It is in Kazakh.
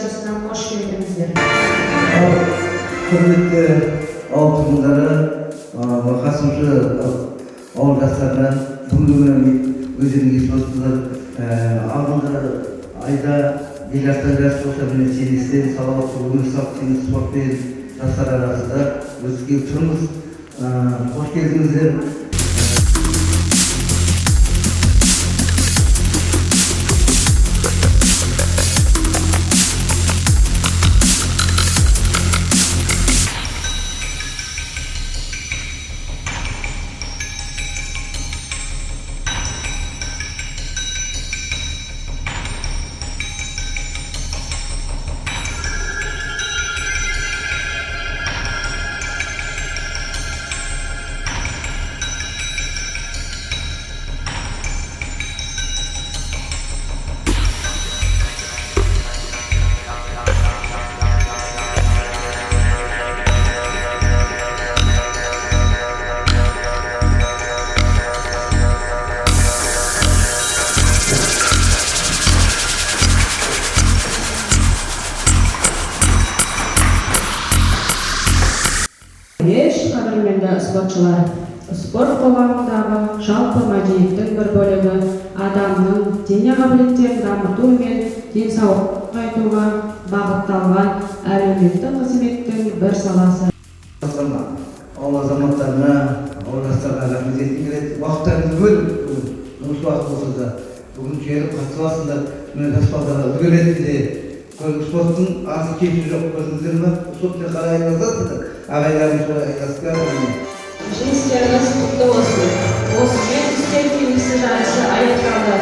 передачасына қош келдіңіздер. Құрметті ауыл тұрғындары, қатысушы ауыл жастарына бүгінгі өздеріңіз естіп отырсыздар. Алдыңғы айда Елорда жас болса міне сервистен салауатты өмір салт спортпен жастар арасында өткізіп тұрмыз. Қош келдіңіздер. Қадірменді спортшылар, спорт қоғамындағы жалпы мәдениеттің бір бөлігі адамның дене қабілеттерін дамыту мен денсаулықты нығайтуға бағытталған әлеуметтік қызметтің бір саласы. Ауыл азаматтарына, ауыл жастарына рахмет еткім келеді. Уақыттарыңызды бөліп, жұмыс уақыты болса да бүгін келіп қатысып аласыңдар. Міне жас балаларға үлгі ретінде спорттың артық кеші жоқ, көрдіңіздер ме? Спортпен қалай айналысасыздар? Ағайларымызға айтасыздар. Жеңістеріңіз құтты болсын. Осымен үстел теннисі жарысы аяқталды.